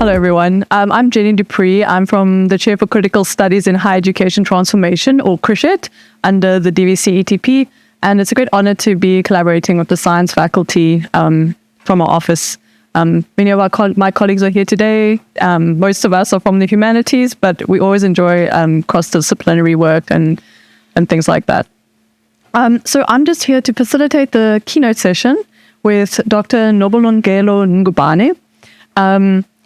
Hello, everyone. I'm Jenny Dupree. I'm from the Chair for Critical Studies in Higher Education Transformation, or CriSHET, under the DVC ETP. And it's a great honor to be collaborating with the science faculty from our office. Many of my colleagues are here today. Most of us are from the humanities, but we always enjoy cross-disciplinary work and things like that. So I'm just here to facilitate the keynote session with Dr. Nobulungelo Ngubane.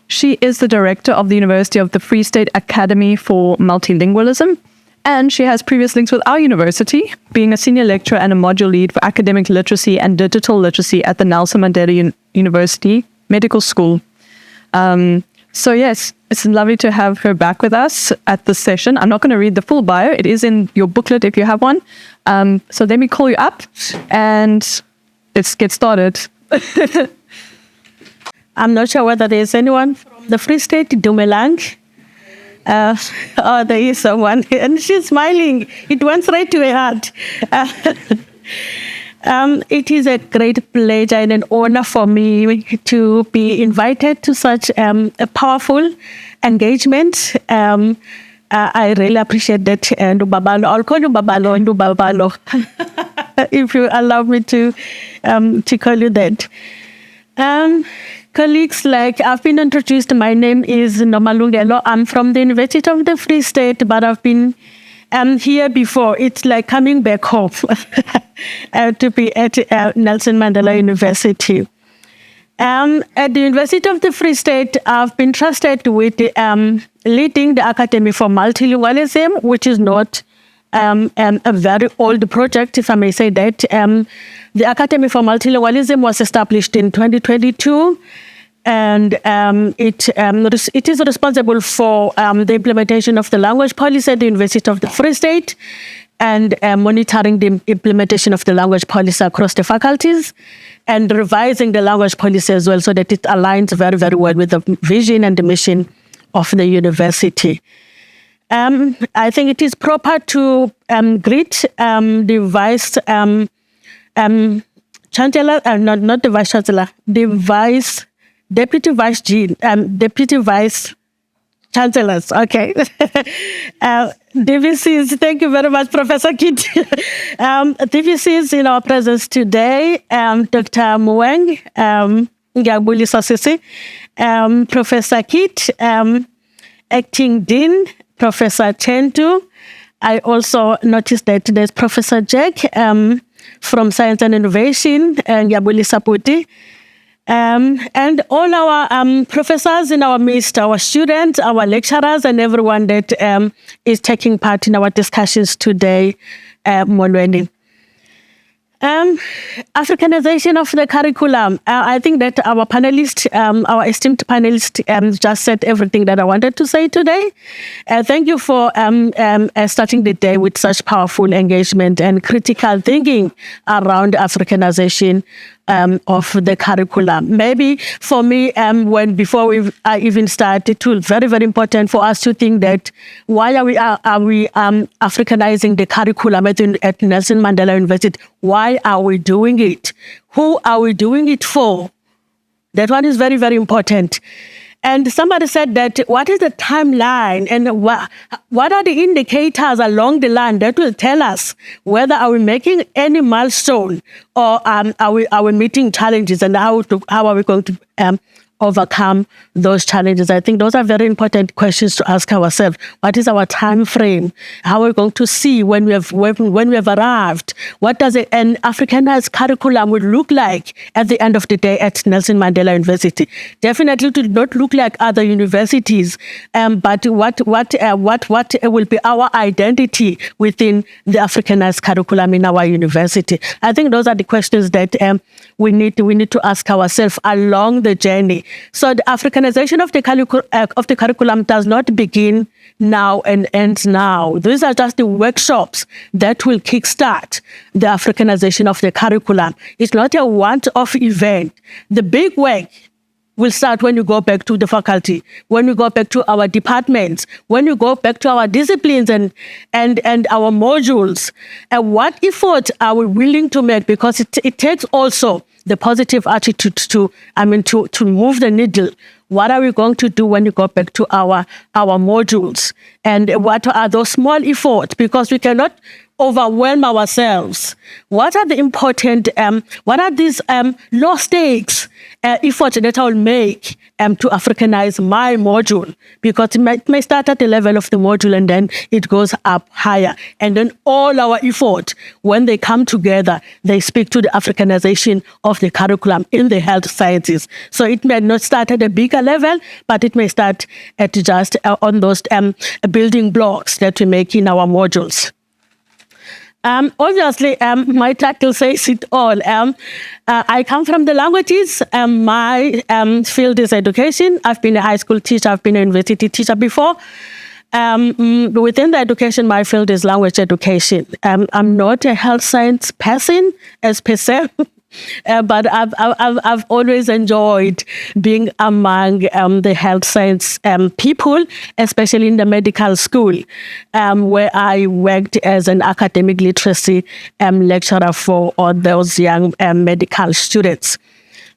She is the director of the University of the Free State Academy for Multilingualism, and she has previous links with our university, being a senior lecturer and a module lead for academic literacy and digital literacy at the Nelson Mandela University Medical School. So yes, it's lovely to have her back with us at this session. I'm not going to read the full bio. It is in your booklet if you have one. So let me call you up and let's get started. I'm not sure whether there's anyone from the Free State, Dumelang. Oh, there is someone, and she's smiling. It went straight to her heart. It is a great pleasure and an honor for me to be invited to such a powerful engagement. I really appreciate that. Ndubabalo, I'll call you Babalo, Ndubabalo, if you allow me to call you that. Colleagues, like I've been introduced, my name is Nomalungelo. I'm from the University of the Free State, but I've been here before. It's like coming back home to be at Nelson Mandela University. At the University of the Free State, I've been trusted with leading the Academy for Multilingualism, which is not a very old project, if I may say that. The Academy for Multilingualism was established in 2022, and it is responsible for the implementation of the language policy at the University of the Free State and monitoring the implementation of the language policy across the faculties and revising the language policy as well so that it aligns very, very well with the vision and the mission of the university. I think it is proper to greet the Vice Chancellor, not the Vice Chancellor, the Deputy Vice Chancellors, okay. DVCs, thank you very much, Professor Kit. DVCs in our presence today, Dr. Mueng, Ngabuli Sosisi, Professor Kit, Acting Dean, Professor Chentu. I also noticed that there's Professor Jack from Science and Innovation, Ngabuli Saputi. And all our professors in our midst, our students, our lecturers, and everyone that is taking part in our discussions today, Molweni. Africanization of the curriculum. I think that our panelists, our esteemed panelists, just said everything that I wanted to say today. Thank you for starting the day with such powerful engagement and critical thinking around Africanization of the curriculum. Maybe for me, before I even start, it was very, very important for us to think that why are we Africanizing the curriculum at Nelson Mandela University? Why are we doing it? Who are we doing it for? That one is very, very important. And somebody said that what is the timeline and what are the indicators along the line that will tell us whether are we making any milestone or are we meeting challenges, and how are we going to overcome those challenges? I think those are very important questions to ask ourselves. What is our time frame? How are we going to see when we have arrived? What does an Africanized curriculum would look like at the end of the day at Nelson Mandela University? Definitely it will not look like other universities, but what will be our identity within the Africanized curriculum in our university? I think those are the questions that we need to ask ourselves along the journey. So the Africanization of the curriculum does not begin now and ends now. These are just the workshops that will kickstart the Africanization of the curriculum. It's not a one-off event. The big work will start when you go back to the faculty, when we go back to our departments, when you go back to our disciplines and our modules. And what effort are we willing to make? Because it takes also the positive attitude to move the needle. What are we going to do when we go back to our modules? And what are those small efforts? Because we cannot overwhelm ourselves. What are the important, what are these low stakes efforts that I will make to Africanize my module? Because it may start at the level of the module and then it goes up higher. And then all our efforts, when they come together, they speak to the Africanization of the curriculum in the health sciences. So it may not start at a bigger level, but it may start at just on those building blocks that we make in our modules. Obviously, my title says it all. I come from the languages. My field is education. I've been a high school teacher. I've been a university teacher before. Within the education, my field is language education. I'm not a health science person as per se. But I've always enjoyed being among the health science people, especially in the medical school, where I worked as an academic literacy lecturer for all those young medical students.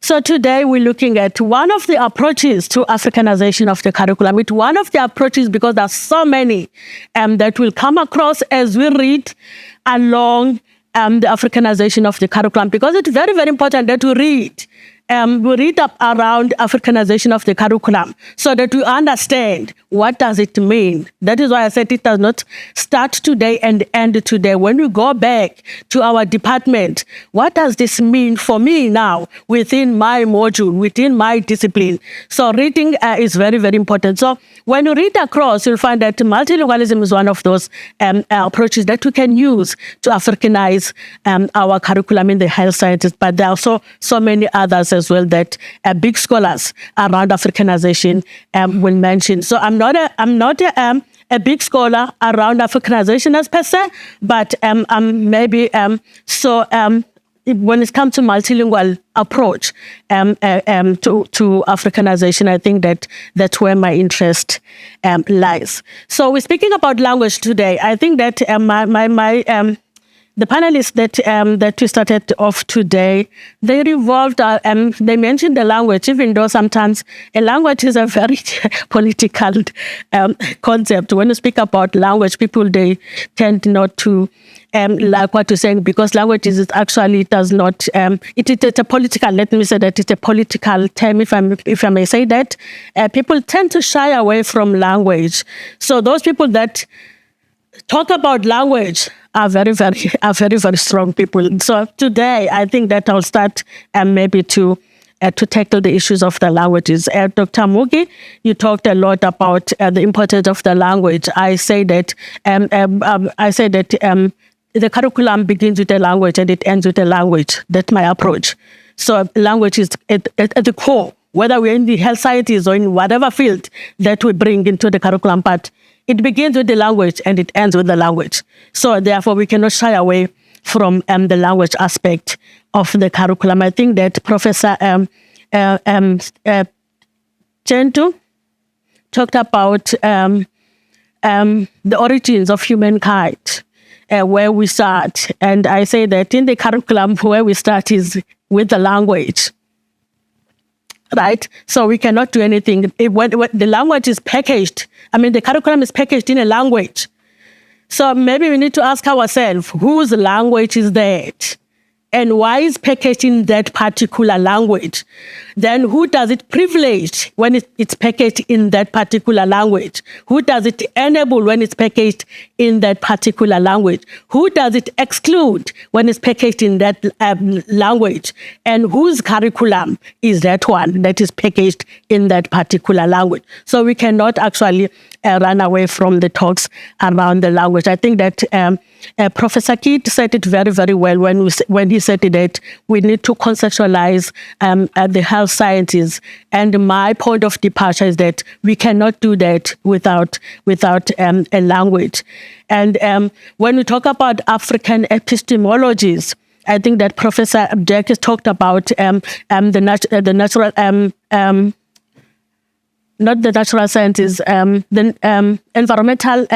So today we're looking at one of the approaches to Africanization of the curriculum. It's one of the approaches because there's so many that will come across as we read along the Africanization of the curriculum, because it's very, very important that we read up around Africanization of the curriculum so that we understand what does it mean. That is why I said it does not start today and end today. When we go back to our department, what does this mean for me now within my module, within my discipline? So reading is very, very important. So when you read across, you'll find that multilingualism is one of those approaches that we can use to Africanize our curriculum in the health sciences. But there are also so many others as well that big scholars around Africanization will mention. So I'm not a big scholar around Africanization as per se, but maybe when it comes to multilingual approach to Africanization, I think that's where my interest lies. So we're speaking about language today. I think that the panelists that we started off today, they revolved, they mentioned the language, even though sometimes a language is a very political concept. When you speak about language, people, they tend not to like what you're saying, because language is actually does not, it's a political, let me say that it's a political term, if I may say that. People tend to shy away from language. So those people that talk about language are very, very strong people. So today, I think that I'll start maybe to tackle the issues of the languages. Dr. Mugi, you talked a lot about the importance of the language. I say that the curriculum begins with a language and it ends with a language. That's my approach. So language is at the core, whether we're in the health sciences or in whatever field that we bring into the curriculum, but it begins with the language and it ends with the language. So therefore, we cannot shy away from the language aspect of the curriculum. I think that Professor Chentu talked about the origins of humankind, where we start. And I say that in the curriculum, where we start is with the language. Right? So we cannot do anything. When the language is packaged, the curriculum is packaged in a language. So maybe we need to ask ourselves, whose language is that? And why is packaged in that particular language? Then who does it privilege when it's packaged in that particular language? Who does it enable when it's packaged in that particular language? Who does it exclude when it's packaged in that language? And whose curriculum is that one that is packaged in that particular language? So we cannot actually run away from the talks around the language. I think that Professor Kidd said it very, very well when he said that we need to conceptualize the health sciences. And my point of departure is that we cannot do that without a language. And when we talk about African epistemologies, I think that Professor Jack has talked about the natural not the natural sciences, the environmental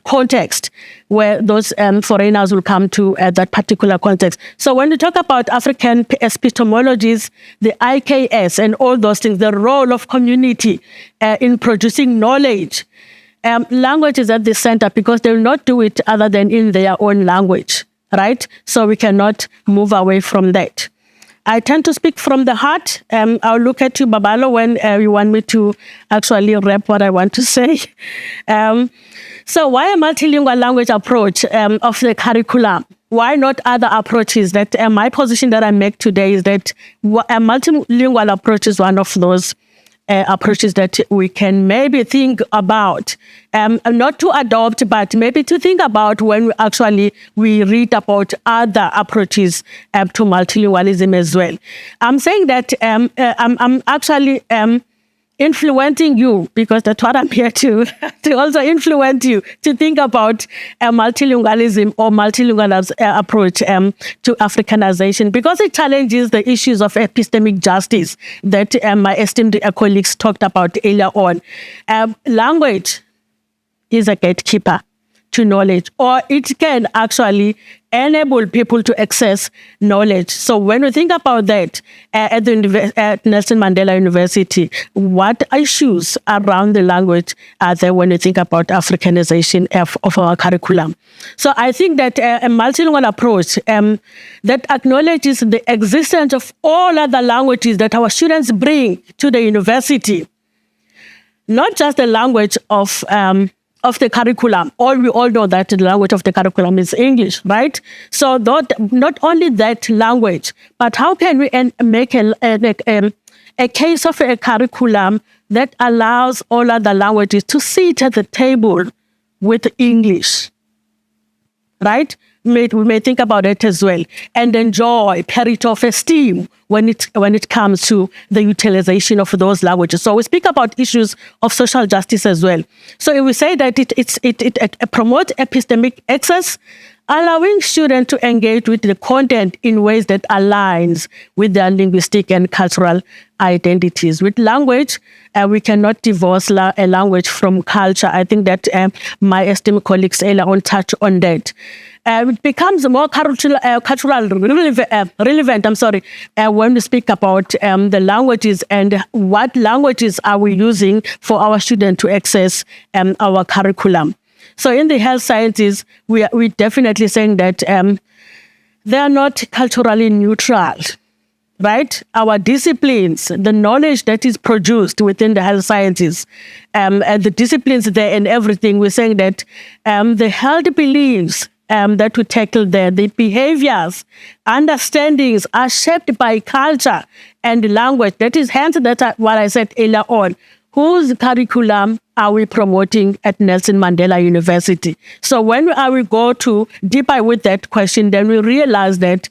context where those foreigners will come to that particular context. So when we talk about African epistemologies, the IKS and all those things, the role of community in producing knowledge, language is at the center because they will not do it other than in their own language, right? So we cannot move away from that. I tend to speak from the heart. I'll look at you, Babalo, when you want me to actually rap what I want to say. So why a multilingual language approach of the curriculum? Why not other approaches? That my position that I make today is that a multilingual approach is one of those approaches that we can maybe think about, not to adopt, but maybe to think about when we read about other approaches to multilingualism as well. I'm saying that I'm actually influencing you, because that's what I'm here to also influence you to think about multilingualism or multilingual approach to Africanization, because it challenges the issues of epistemic justice that my esteemed colleagues talked about earlier on. Language is a gatekeeper to knowledge, or it can actually enable people to access knowledge. So when we think about that at Nelson Mandela University, what issues around the language are there when we think about Africanization of our curriculum? So I think that a multilingual approach that acknowledges the existence of all other languages that our students bring to the university, not just the language of the curriculum. We all know that the language of the curriculum is English, right? So not only that language, but how can we make a case of a curriculum that allows all other languages to sit at the table with English, right? We may think about it as well, and enjoy merit of esteem when it comes to the utilization of those languages. So we speak about issues of social justice as well. So if we say that it promotes epistemic access, allowing students to engage with the content in ways that aligns with their linguistic and cultural identities. With language, we cannot divorce a language from culture. I think that my esteemed colleagues earlier on touched on that. It becomes more cultural relevant, when we speak about the languages and what languages are we using for our students to access our curriculum. So in the health sciences, we're definitely saying that they are not culturally neutral, right? Our disciplines, the knowledge that is produced within the health sciences, and the disciplines there and everything, we're saying that the health beliefs that we tackle there, the behaviors, understandings are shaped by culture and language. That is hence what I said earlier on. Whose curriculum are we promoting at Nelson Mandela University? So when we go to deeper with that question, then we realize that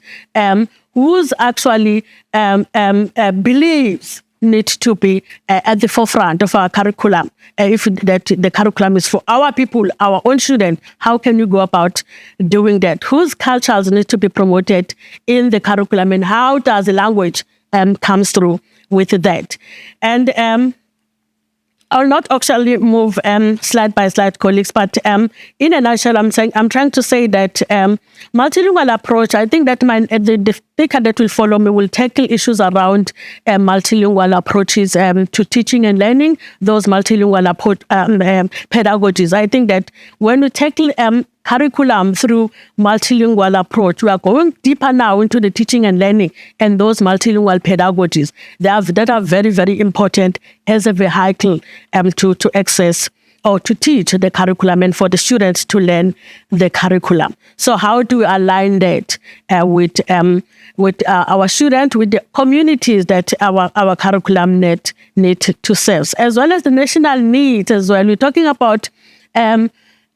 whose actually beliefs need to be at the forefront of our curriculum. If the curriculum is for our people, our own students, how can you go about doing that? Whose cultures need to be promoted in the curriculum, and how does the language comes through with that? And I'll not actually move slide by slide, colleagues, but in a nutshell, I'm trying to say that multilingual approach, I think that the speaker that will follow me will tackle issues around multilingual approaches to teaching and learning, those multilingual pedagogies. I think that when we tackle curriculum through multilingual approach, we are going deeper now into the teaching and learning and those multilingual pedagogies that are very, very important as a vehicle to access or to teach the curriculum and for the students to learn the curriculum. So how do we align that with our students, with the communities that our curriculum need to serve, as well as the national needs as well? We're talking about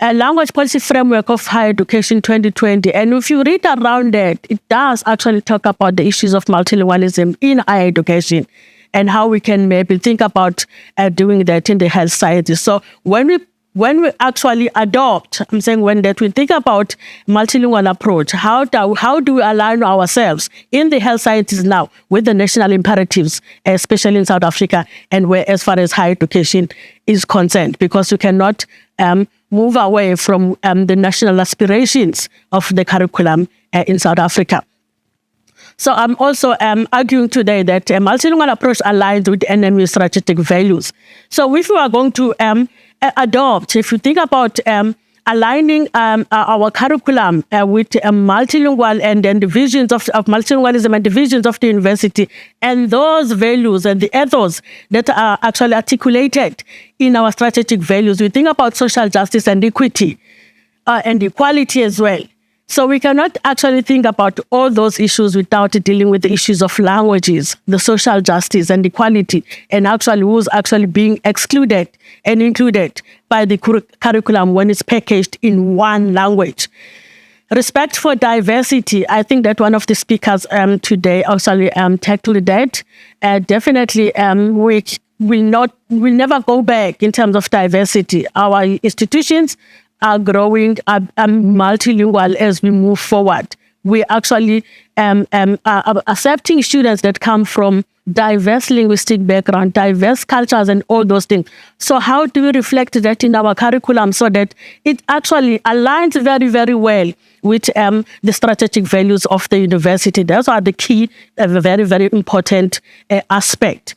a language policy framework of higher education 2020. And if you read around that, it does actually talk about the issues of multilingualism in higher education and how we can maybe think about doing that in the health sciences. So when we when we actually adopt, I'm saying when that we think about multilingual approach, how do we align ourselves in the health sciences now with the national imperatives, especially in South Africa, and where as far as higher education is concerned, because we cannot move away from the national aspirations of the curriculum in South Africa. So I'm also arguing today that a multilingual approach aligns with NMU strategic values. So if we are going to adopt, if you think about aligning our curriculum with multilingual and then the visions of multilingualism and the visions of the university, and those values and the ethos that are actually articulated in our strategic values, we think about social justice and equity and equality as well. So we cannot actually think about all those issues without dealing with the issues of languages, the social justice and equality, and actually who's actually being excluded and included by the curriculum when it's packaged in one language. Respect for diversity, I think that one of the speakers today actually tackled that. Definitely, we'll never go back in terms of diversity. Our institutions are growing multilingual as we move forward. We actually are accepting students that come from diverse linguistic background, diverse cultures, and all those things. So how do we reflect that in our curriculum so that it actually aligns very, very well with the strategic values of the university? Those are the key, very, very important aspect.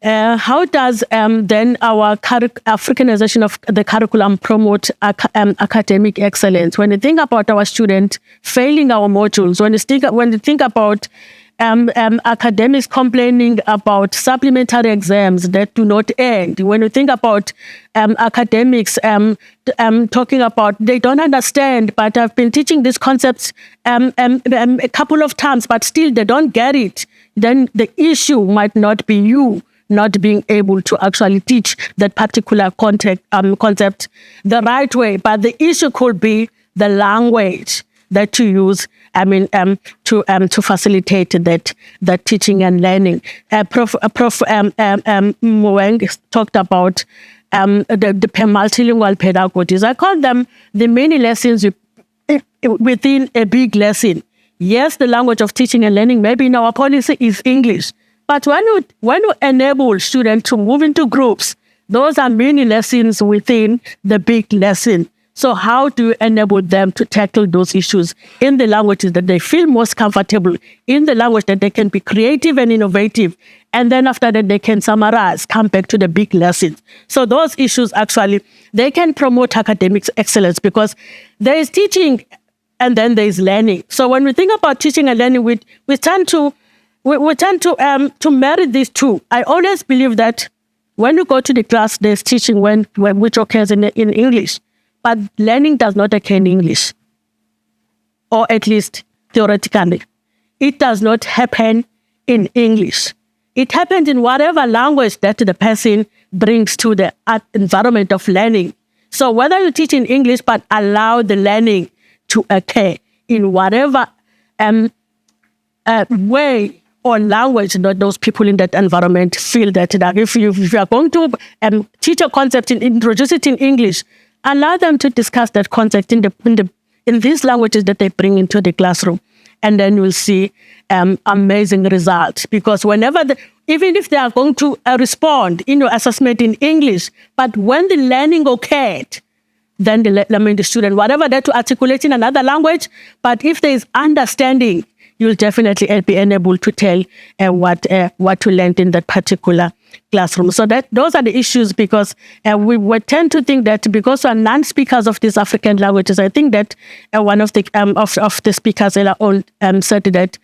How does then our Africanization of the curriculum promote academic excellence? When you think about our students failing our modules, when you think about academics complaining about supplementary exams that do not end, when you think about academics talking about they don't understand, but I've been teaching these concepts a couple of times, but still they don't get it, then the issue might not be you not being able to actually teach that particular concept the right way, but the issue could be the language that you use. To facilitate that teaching and learning. Prof. Moeng talked about the multilingual pedagogies. I call them the mini lessons within a big lesson. Yes, the language of teaching and learning, maybe in our policy, is English. But when you enable students to move into groups, those are mini lessons within the big lesson. So how do you enable them to tackle those issues in the languages that they feel most comfortable, in the language that they can be creative and innovative, and then after that they can summarize, come back to the big lessons. So those issues actually, they can promote academic excellence because there is teaching and then there is learning. So when we think about teaching and learning, we tend to marry these two. I always believe that when you go to the class, there's teaching which occurs in English, but learning does not occur in English, or at least theoretically. It does not happen in English. It happens in whatever language that the person brings to the environment of learning. So whether you teach in English, but allow the learning to occur in whatever way or language that those people in that environment feel that if you are going to teach a concept and introduce it in English, allow them to discuss that concept in these languages that they bring into the classroom, and then you'll see amazing results. Because even if they are going to respond in your assessment in English, but when the learning occurred, then the student, whatever they to articulate in another language, but if there is understanding, you'll definitely be able to tell what to learn in that particular classroom. So those are the issues, because we tend to think that because we're non-speakers of these African languages, I think that one of the speakers earlier on said that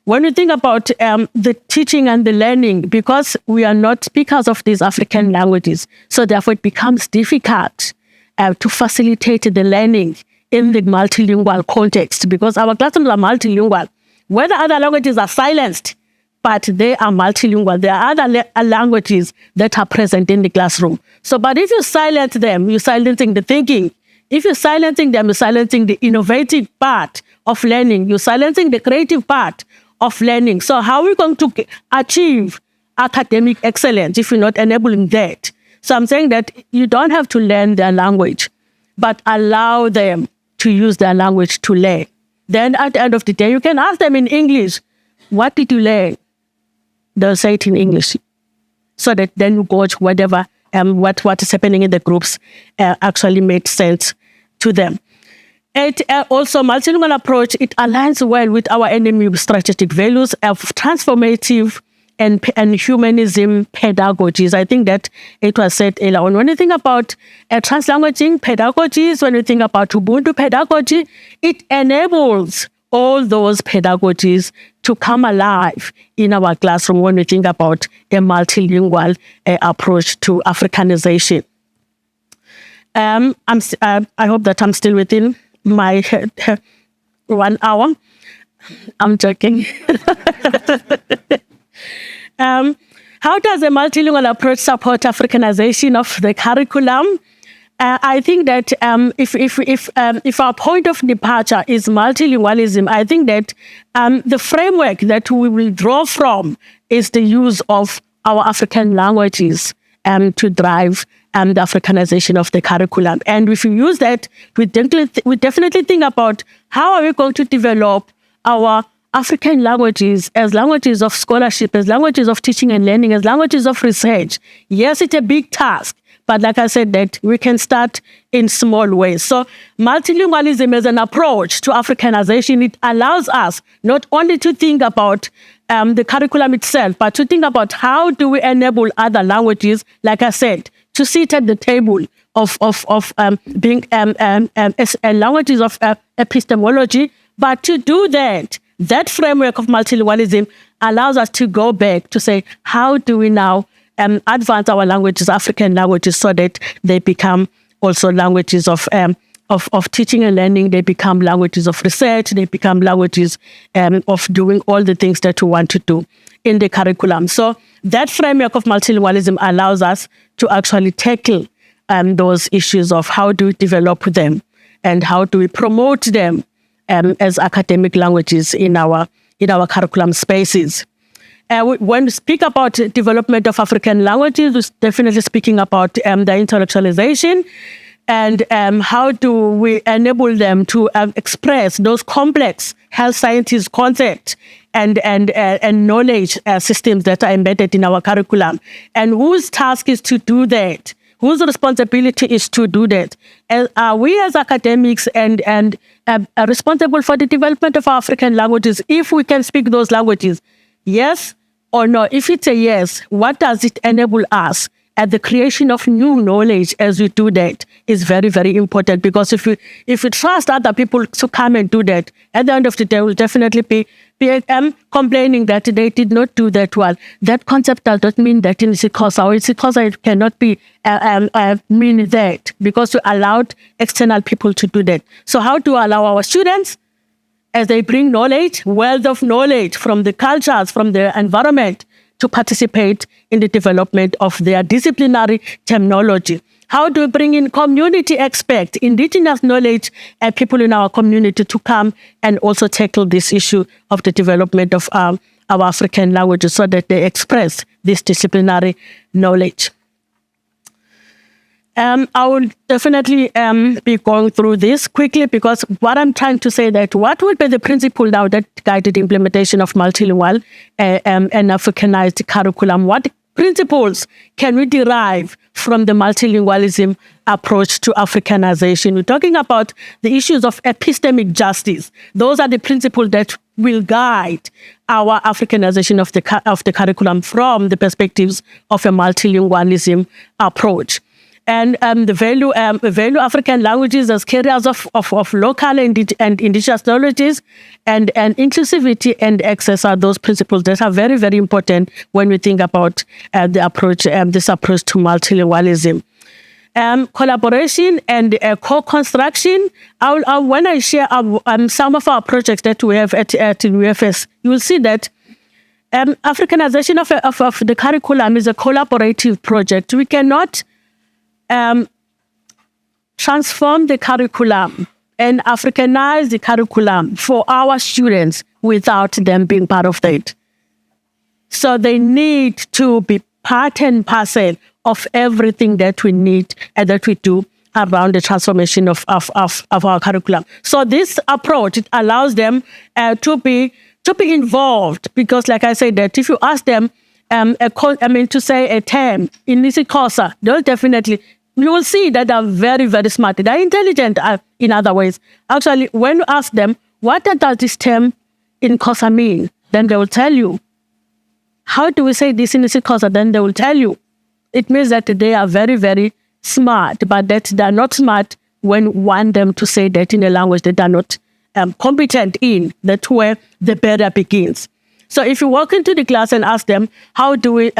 when you think about the teaching and the learning, because we are not speakers of these African languages, so therefore it becomes difficult to facilitate the learning in the multilingual context, because our classrooms are multilingual. Whether other languages are silenced, but they are multilingual. There are other languages that are present in the classroom. So, but if you silence them, you're silencing the thinking. If you're silencing them, you're silencing the innovative part of learning. You're silencing the creative part of learning. So how are we going to achieve academic excellence if you're not enabling that? So I'm saying that you don't have to learn their language, but allow them to use their language to learn. Then at the end of the day, you can ask them in English, what did you learn? They'll say it in English. So that then you gauge whatever, what is happening in the groups actually made sense to them. It also, multilingual approach, it aligns well with our NMU strategic values of transformative and humanism pedagogies. I think that it was said earlier on. When you think about translanguaging pedagogies, when you think about Ubuntu pedagogy, it enables all those pedagogies to come alive in our classroom when we think about a multilingual approach to Africanization. I hope that I'm still within my 1 hour. I'm joking. How does a multilingual approach support Africanization of the curriculum? I think that if our point of departure is multilingualism, I think that the framework that we will draw from is the use of our African languages to drive the Africanization of the curriculum. And if we use that, we definitely think about how are we going to develop our African languages as languages of scholarship, as languages of teaching and learning, as languages of research. Yes, it's a big task, but like I said, that we can start in small ways. So multilingualism as an approach to Africanization, it allows us not only to think about the curriculum itself, but to think about how do we enable other languages, like I said, to sit at the table of being languages of epistemology. But to do that, that framework of multilingualism allows us to go back to say, how do we now advance our languages, African languages, so that they become also languages of teaching and learning, they become languages of research, they become languages of doing all the things that we want to do in the curriculum. So that framework of multilingualism allows us to actually tackle those issues of how do we develop them and how do we promote them as academic languages in our curriculum spaces. When we speak about development of African languages, we're definitely speaking about the intellectualization and how do we enable them to express those complex health sciences concepts and knowledge systems that are embedded in our curriculum. And whose task is to do that? Whose responsibility is to do that? Are we as academics and are responsible for the development of our African languages if we can speak those languages? Yes or no? If it's a yes, what does it enable us? And the creation of new knowledge as we do that is very, very important, because if we trust other people to come and do that, at the end of the day, we'll definitely be complaining that they did not do that well. That concept does not mean that in Isikosa or Isikosa it cannot be mean that, because we allowed external people to do that. So how do we allow our students, as they bring knowledge, wealth of knowledge from the cultures, from the environment, to participate in the development of their disciplinary terminology? How do we bring in community experts, indigenous knowledge, and people in our community to come and also tackle this issue of the development of our African languages so that they express this disciplinary knowledge? I will definitely be going through this quickly, because what I'm trying to say that what would be the principle now that guided the implementation of multilingual and Africanized curriculum? What principles can we derive from the multilingualism approach to Africanization? We're talking about the issues of epistemic justice. Those are the principles that will guide our Africanization of the curriculum from the perspectives of a multilingualism approach. And the value African languages as carriers of local and indigenous knowledges, and inclusivity and access are those principles that are very, very important when we think about the approach, this approach to multilingualism. Collaboration and co-construction. When I share some of our projects that we have at UFS, you will see that Africanization of the curriculum is a collaborative project. We cannot transform the curriculum and Africanize the curriculum for our students without them being part of that. So they need to be part and parcel of everything that we need and that we do around the transformation of our curriculum. So this approach, it allows them to be involved, because like I said, that if you ask them to say a term in isiXhosa, they'll definitely, you will see that they're very, very smart. They're intelligent in other ways. Actually, when you ask them, what does this term in Xhosa mean? Then they will tell you. How do we say this in isiXhosa? Then they will tell you. It means that they are very, very smart, but that they're not smart when you want them to say that in a language that they're not competent in. That's where the barrier begins. So if you walk into the class and ask them, how do we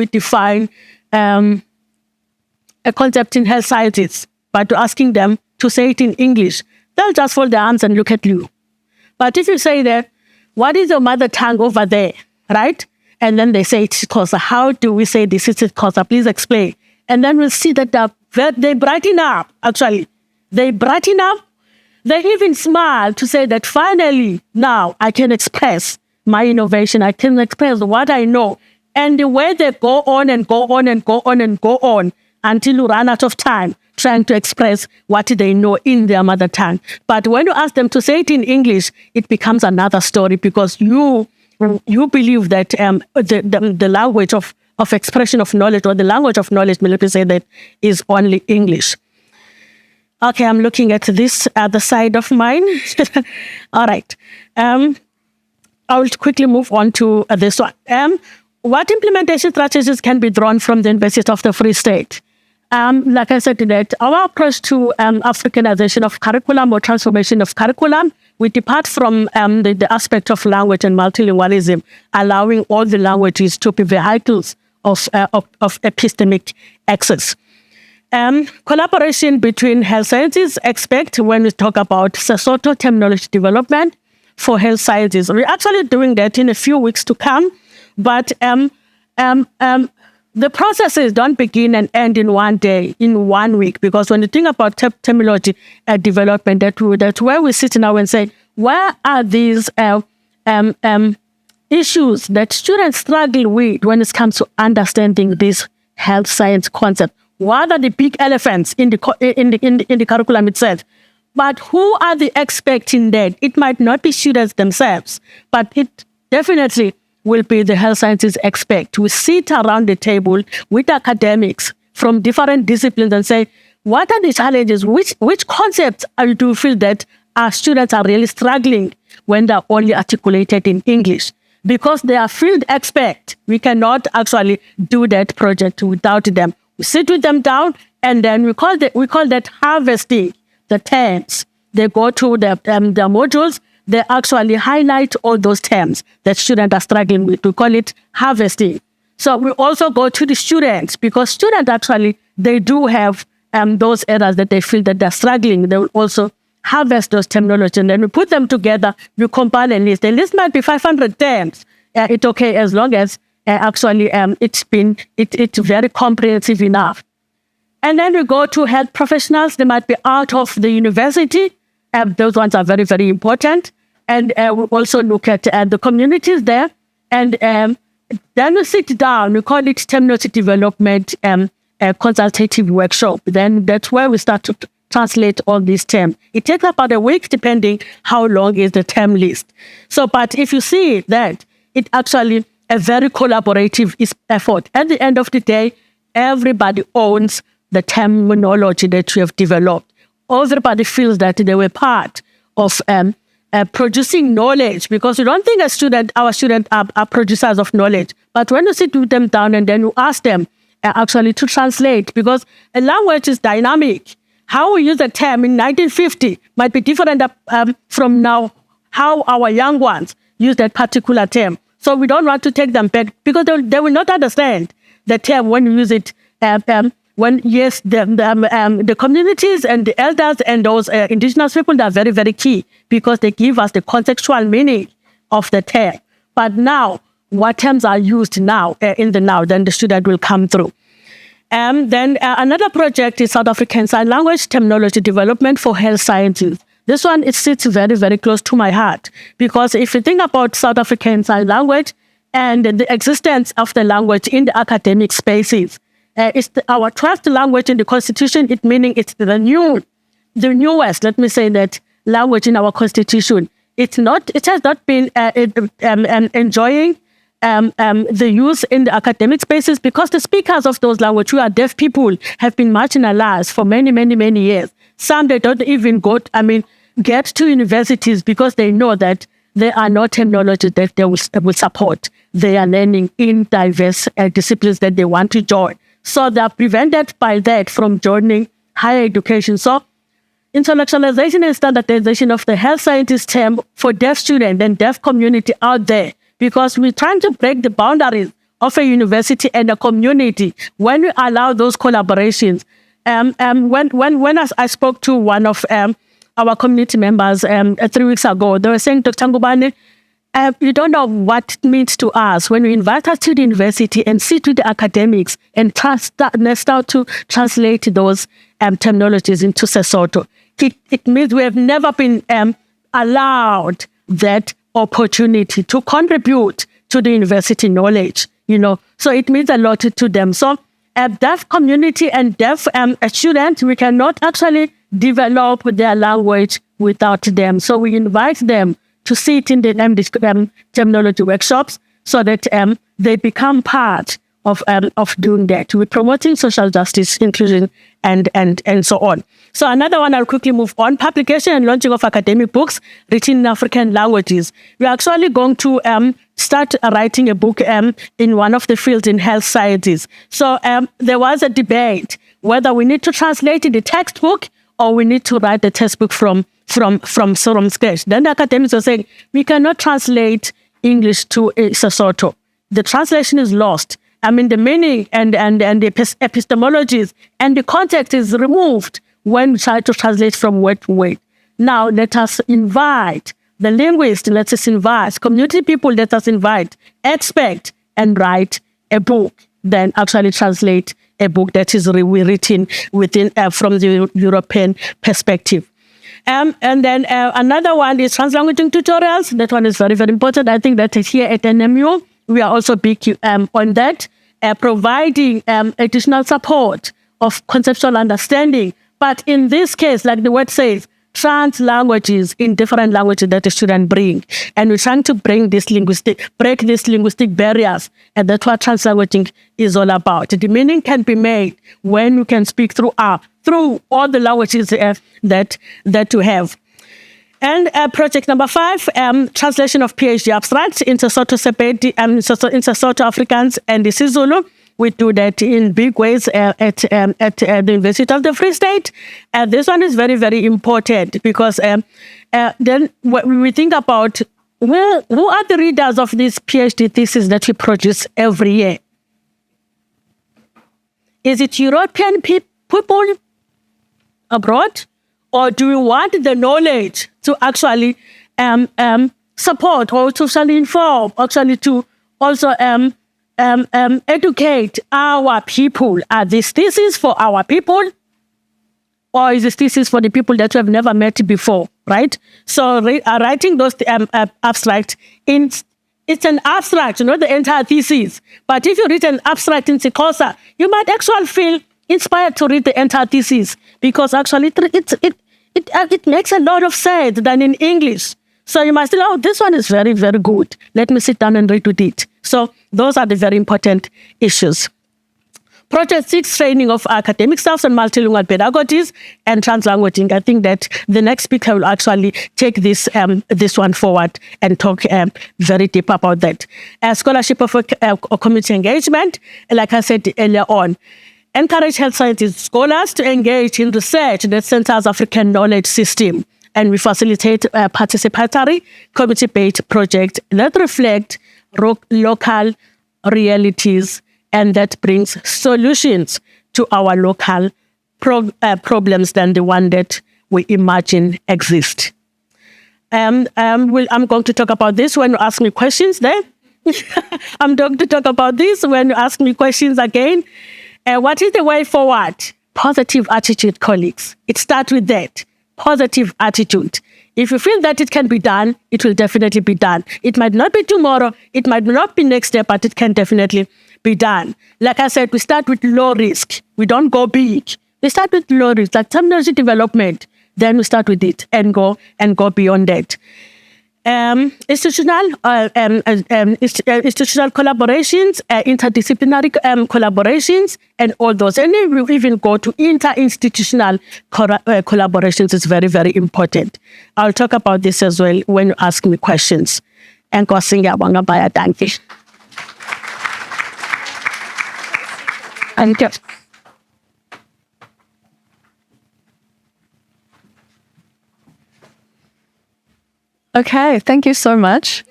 define a concept in health sciences, but asking them to say it in English, they'll just fold their arms and look at you. But if you say that, what is your mother tongue over there, right? And then they say it's isiXhosa. How do we say this is isiXhosa? Please explain. And then we'll see that they brighten up, actually. They brighten up. They even smile to say that finally, now I can express my innovation. I can express what I know. And the way they go on and go on and go on and go on until you run out of time trying to express what they know in their mother tongue. But when you ask them to say it in English, it becomes another story, because you believe that the language of expression of knowledge, or the language of knowledge, let me say that, is only English. Okay, I'm looking at this other side of mine. All right. I will quickly move on to this one. What implementation strategies can be drawn from the University of the Free State? Like I said, that our approach to Africanization of curriculum, or transformation of curriculum, we depart from the aspect of language and multilingualism, allowing all the languages to be vehicles of epistemic access. Collaboration between health sciences expect when we talk about socio-terminology development for health sciences. We're actually doing that in a few weeks to come, but the processes don't begin and end in one day, in 1 week, because when you think about terminology development, that's where we sit now and say, where are these issues that students struggle with when it comes to understanding this health science concept? What are the big elephants in the curriculum itself? But who are the experts in that? It might not be students themselves, but it definitely will be the health sciences expert. We sit around the table with academics from different disciplines and say, what are the challenges? Which concepts do you feel that our students are really struggling when they're only articulated in English? Because they are field experts. We cannot actually do that project without them. We sit with them down, and then we call that harvesting the terms. They go through the modules. They actually highlight all those terms that students are struggling with. We call it harvesting. So we also go to the students, because students actually, they do have those areas that they feel that they're struggling. They will also harvest those terminology, and then we put them together. We compile a list. The list might be 500 terms. It's okay as long as actually it's very comprehensive enough. And then we go to health professionals. They might be out of the university. Those ones are very, very important. And we also look at the communities there. And then we sit down. We call it terminology development consultative workshop. Then that's where we start to translate all these terms. It takes about a week, depending how long is the term list. So, but if you see that, it actually a very collaborative effort. At the end of the day, everybody owns the terminology that we have developed. Everybody feels that they were part of producing knowledge, because we don't think our students are producers of knowledge. But when you sit with them down and then you ask them actually to translate, because a language is dynamic. How we use a term in 1950 might be different from now, how our young ones use that particular term. So we don't want to take them back, because they will not understand the term when you use it. When, yes, the communities and the elders and those indigenous people, they are very, very key, because they give us the contextual meaning of the term. But now, what terms are used now, in the now, then the student will come through. Then another project is South African Sign Language Terminology Development for Health Sciences. This one, it sits very, very close to my heart, because if you think about South African Sign Language and the existence of the language in the academic spaces, It's our 12th language in the Constitution. It meaning it's the newest, let me say that, language in our Constitution. It has not been enjoying the use in the academic spaces because the speakers of those languages, who are deaf people, have been marginalized for many, many, many years. Some, they don't even get to universities because they know that there are no terminology that they will support. They are learning in diverse disciplines that they want to join. So they are prevented by that from joining higher education. So intellectualization and standardization of the health scientist term for deaf students and deaf community out there, because we're trying to break the boundaries of a university and a community when we allow those collaborations. When I spoke to one of our community members 3 weeks ago, they were saying, Dr. Ngubane, you don't know what it means to us when we invite us to the university and sit with the academics and start to translate those terminologies into Sesotho. It means we have never been allowed that opportunity to contribute to the university knowledge, So it means a lot to them. So deaf community and deaf students, we cannot actually develop their language without them. So we invite them to sit in the terminology workshops so that they become part of doing that. We're promoting social justice, inclusion, and so on. So another one, I'll quickly move on. Publication and launching of academic books written in African languages. We're actually going to start writing a book in one of the fields in health sciences. So there was a debate whether we need to translate the textbook or we need to write the textbook from scratch. Then the academics were saying, we cannot translate English to Sesotho. The translation is lost. The meaning and the epistemologies and the context is removed when we try to translate from word to word. Now, let us invite the linguists, let us invite community people, let us invite experts and write a book, then actually translate a book that is written within from the European perspective. And then another one is translanguaging tutorials. That one is very, very important. I think that here at NMU, we are also big on that, providing additional support of conceptual understanding. But in this case, like the word says, trans languages in different languages that the student bring. And we're trying to break these linguistic barriers. And that's what translanguaging is all about. The meaning can be made when you can speak through all the languages that you have. And project number 5, translation of PhD abstracts into Sesotho Afrikaans and Isizulu. We do that in big ways at the University of the Free State. This one is very, very important because then when we think about who are the readers of these PhD theses that we produce every year? Is it European people abroad? Or do we want the knowledge to actually support or to actually inform, actually to also educate our people? Are these theses for our people? Or is this thesis for the people that we have never met before, right? So writing those abstracts, it's an abstract, not the entire thesis. But if you read an abstract in Xhosa, you might actually feel inspired to read the entire thesis because actually it makes a lot of sense than in English. So you must say, oh, this one is very, very good. Let me sit down and read it. So those are the very important issues. Project 6, training of academic staff on multilingual pedagogies and translanguaging. I think that the next speaker will actually take this one forward and talk very deep about that. Scholarship of community engagement, like I said earlier on. Encourage health scientist scholars to engage in research that centers African knowledge system. And we facilitate participatory community-based projects that reflect local realities and that brings solutions to our local problems than the one that we imagine exist. I'm going to talk about this when you ask me questions there. I'm going to talk about this when you ask me questions again. What is the way forward? Positive attitude, colleagues. It starts with that. Positive attitude. If you feel that it can be done, it will definitely be done. It might not be tomorrow, it might not be next day, but it can definitely be done. Like I said, we start with low risk. We don't go big. We start with low risk, like technology development. Then we start with it and go beyond that. Institutional collaborations, interdisciplinary collaborations, and all those. And then we even go to inter-institutional collaborations is very, very important. I'll talk about this as well when you ask me questions. And thank you. And yeah. Okay, thank you so much.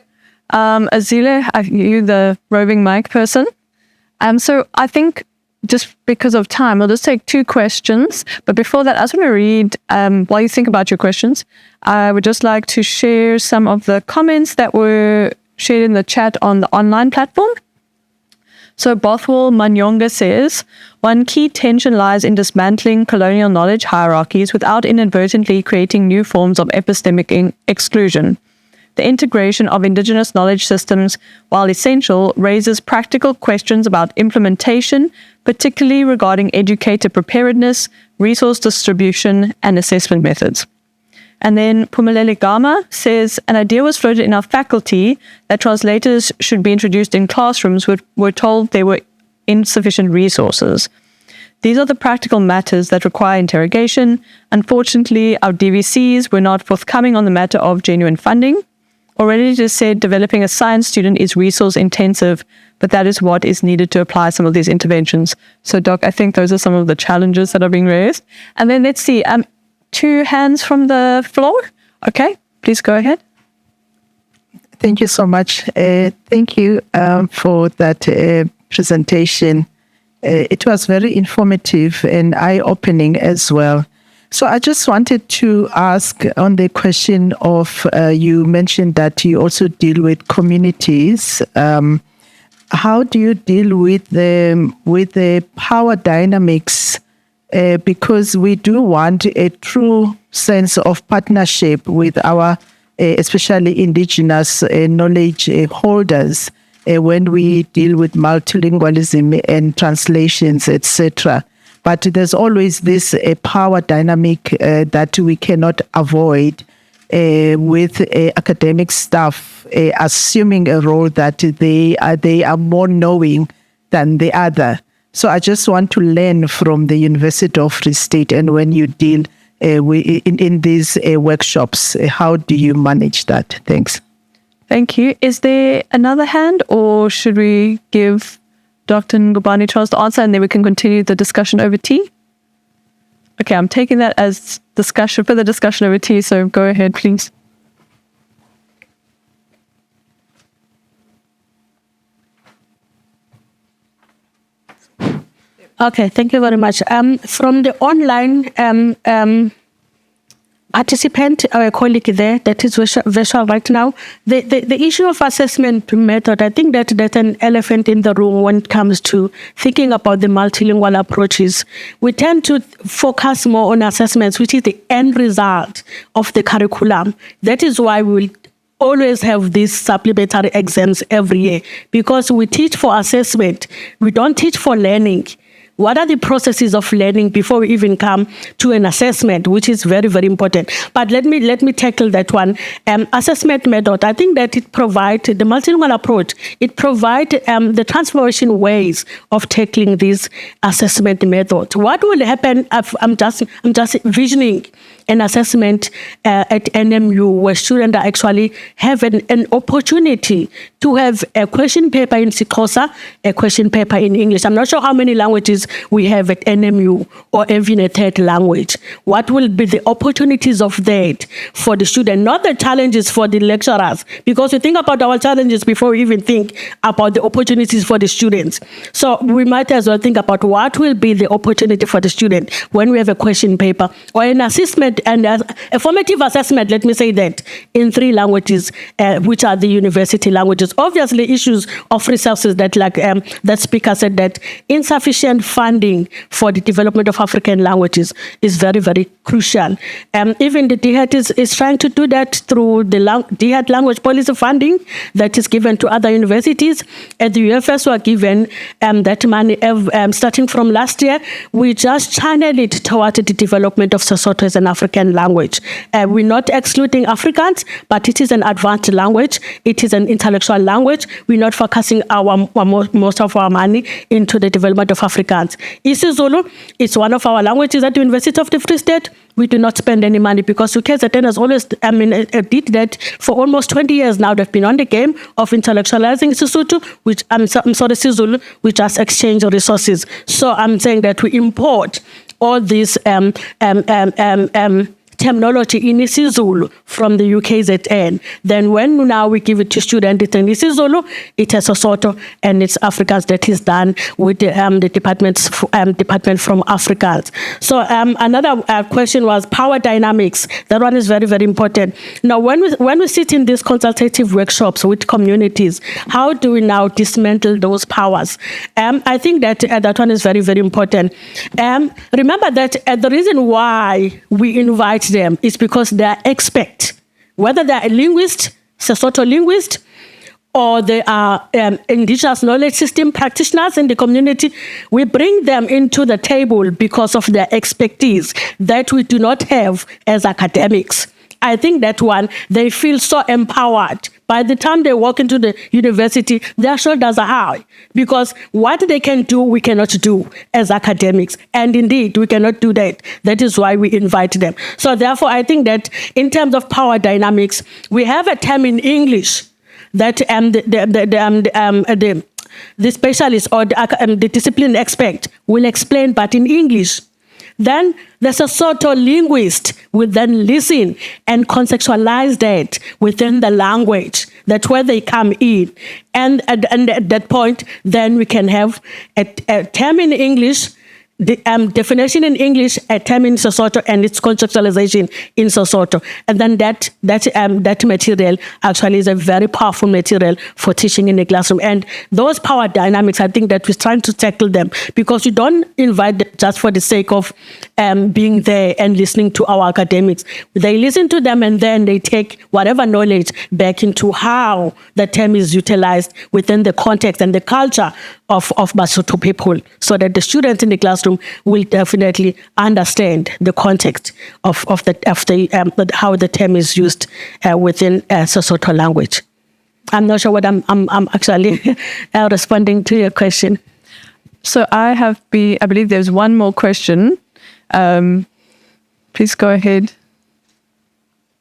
Azile, you the roving mic person. So I think just because of time, I'll just take 2 questions. But before that, I just want to read, while you think about your questions, I would just like to share some of the comments that were shared in the chat on the online platform. So Bothwell Manyonga says, one key tension lies in dismantling colonial knowledge hierarchies without inadvertently creating new forms of epistemic exclusion. The integration of indigenous knowledge systems, while essential, raises practical questions about implementation, particularly regarding educator preparedness, resource distribution, and assessment methods. And then Pumelele Gama says, an idea was floated in our faculty that translators should be introduced in classrooms. We're told there were insufficient resources. These are the practical matters that require interrogation. Unfortunately, our DVCs were not forthcoming on the matter of genuine funding. Already just said developing a science student is resource intensive, but that is what is needed to apply some of these interventions. So Doc, I think those are some of the challenges that are being raised. And then let's see, 2 hands from the floor. Okay, please go ahead. Thank you so much. Thank you for that presentation. It was very informative and eye-opening as well. So I just wanted to ask on the question of, you mentioned that you also deal with communities. How do you deal with the power dynamics? Because we do want a true sense of partnership with our, especially indigenous knowledge holders when we deal with multilingualism and translations, etc. But there's always this power dynamic that we cannot avoid with academic staff assuming a role that they are more knowing than the other. So I just want to learn from the University of Free State, and when you deal in these workshops, how do you manage that? Thanks. Thank you. Is there another hand, or should we give Dr. Ngubane a chance to answer and then we can continue the discussion over tea? Okay, I'm taking that as further discussion over tea, so go ahead, please. Okay, thank you very much. From the online participant, our colleague there, that is virtual right now, the issue of assessment method, I think that there's an elephant in the room when it comes to thinking about the multilingual approaches. We tend to focus more on assessments, which is the end result of the curriculum. That is why we will always have these supplementary exams every year, because we teach for assessment. We don't teach for learning. What are the processes of learning before we even come to an assessment, which is very, very important. But let me tackle that one. Assessment method, I think that it provides, the multilingual approach, it provides the transformation ways of tackling this assessment method. What will happen if I'm just visioning an assessment at NMU where students actually have an opportunity to have a question paper in Xhosa, a question paper in English. I'm not sure how many languages we have at NMU or even a third language. What will be the opportunities of that for the student, not the challenges for the lecturers, because we think about our challenges before we even think about the opportunities for the students. So we might as well think about what will be the opportunity for the student when we have a question paper or an assessment a formative assessment, let me say that, in 3 languages, which are the university languages. Obviously, issues of resources that, like that speaker said, that insufficient funding for the development of African languages is very, very crucial. Even the DHET is trying to do that through the DHET language policy funding that is given to other universities. At the UFS, were given that money starting from last year. We just channel it toward the development of Sesotho as an African language. We're not excluding Afrikaans, but it is an advanced language. It is an intellectual language. We're not focusing most of our money into the development of Afrikaans. isiZulu is one of our languages at the University of the Free State. We do not spend any money because UKZN has always did that for almost 20 years now. They've been on the game of intellectualizing Sesotho, which isiZulu, we just exchange resources. So I'm saying that we import all these terminology in isiZulu from the UKZN. Then when now we give it to students, it's in isiZulu, it has Sesotho, and it's Afrikaans that is done with the department from Afrikaans. So another question was power dynamics. That one is very, very important. Now, when we sit in these consultative workshops with communities, how do we now dismantle those powers? I think that that one is very, very important. Remember that the reason why we invite them is because they are expert, whether they are a linguist, Sesotho linguist, or they are indigenous knowledge system practitioners in the community. We bring them into the table because of their expertise that we do not have as academics. I think that one, they feel so empowered. By the time they walk into the university, their shoulders are high because what they can do, we cannot do as academics. And indeed, we cannot do that. That is why we invite them. So therefore, I think that in terms of power dynamics, we have a term in English that the specialist or the discipline expert will explain, but in English. Then the Sesotho linguist will then listen and contextualize that within the language, that's where they come in. And at that point, then we can have a term in English, the definition in English, a term in Sesotho, and its contextualization in Sesotho. And then that material actually is a very powerful material for teaching in the classroom. And those power dynamics, I think that we're trying to tackle them because you don't invite them just for the sake of being there and listening to our academics. They listen to them and then they take whatever knowledge back into how the term is utilized within the context and the culture of Basotho people, so that the students in the classroom will definitely understand the context of how the term is used within Sesotho language. I'm not sure what I'm actually responding to your question. So I believe there's one more question. Please go ahead,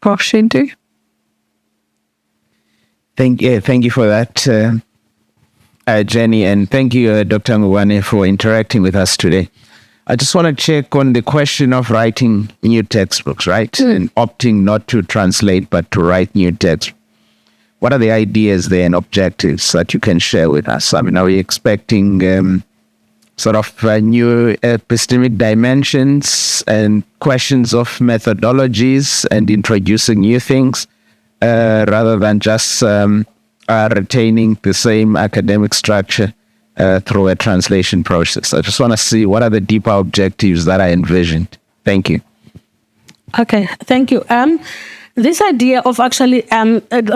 Prof. Shintu. Thank you for that, Jenny, and thank you, Dr. Ngwane, for interacting with us today. I just want to check on the question of writing new textbooks, right? And opting not to translate, but to write new texts. What are the ideas there and objectives that you can share with us? I mean, are we expecting sort of new epistemic dimensions and questions of methodologies and introducing new things rather than just retaining the same academic structure through a translation process? I just want to see what are the deeper objectives that I envisioned. Thank you. Okay, thank you. This idea of actually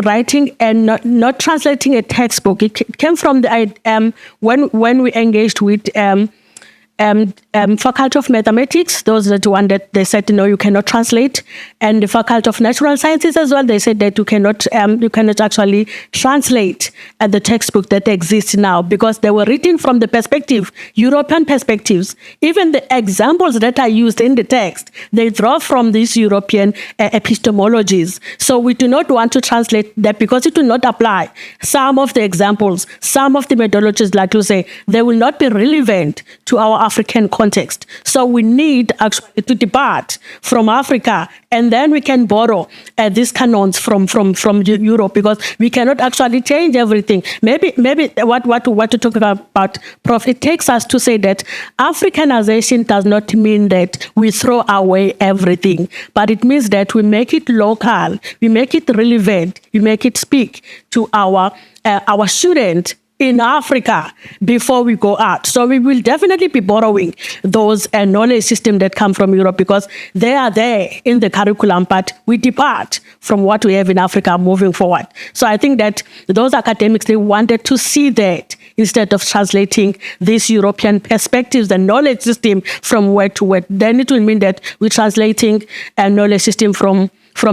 writing and not translating a textbook, it came from the when we engaged with faculty of mathematics. Those are the one that they said, no, you cannot translate, and the faculty of natural sciences as well. They said that you cannot actually translate the textbook that exists now because they were written from the perspective, European perspectives. Even the examples that are used in the text, they draw from these European epistemologies. So we do not want to translate that because it will not apply. Some of the examples, some of the methodologies, like you say, they will not be relevant to our African context. So we need actually to depart from Africa, and then we can borrow these canons from Europe, because we cannot actually change everything. Maybe what to talk about, Prof, it takes us to say that Africanization does not mean that we throw away everything, but it means that we make it local, we make it relevant, we make it speak to our students in Africa before we go out. So we will definitely be borrowing those knowledge systems that come from Europe, because they are there in the curriculum, but we depart from what we have in Africa moving forward. So I think that those academics, they wanted to see that instead of translating these European perspectives, the knowledge system from word to word. Then it will mean that we're translating a knowledge system from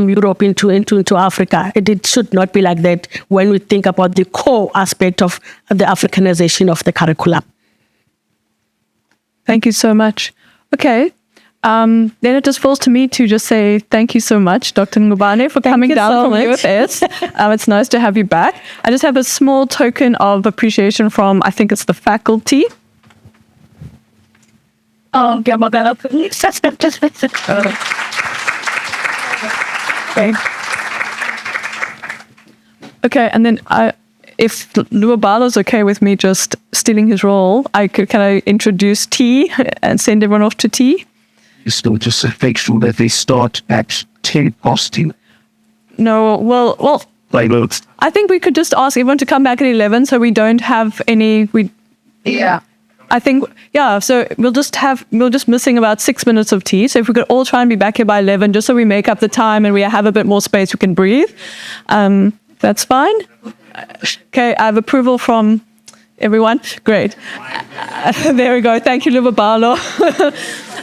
Europe into Africa. It should not be like that when we think about the core aspect of the Africanization of the curriculum. Thank you so much. Okay. Then it just falls to me to just say thank you so much, Dr. Ngubane, for coming down from UFS. It's nice to have you back. I just have a small token of appreciation from, I think it's the faculty. Oh, get my bell up. Okay, and then if Luabalo's okay with me just stealing his role, can I introduce T and send everyone off to T? You still just make sure that they start at 10 past 10. No, well, I think we could just ask everyone to come back at 11, so we don't have any. Yeah. I think, so we're just missing about 6 minutes of tea. So if we could all try and be back here by 11, just so we make up the time and we have a bit more space, we can breathe. That's fine. Okay, I have approval from everyone. Great. There we go. Thank you, Luvabalo.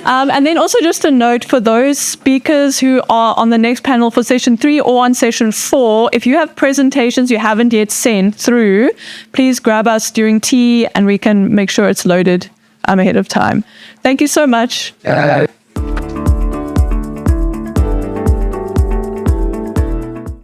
And then also just a note for those speakers who are on the next panel for session 3 or on session 4, if you have presentations you haven't yet sent through, please grab us during tea and we can make sure it's loaded ahead of time. Thank you so much.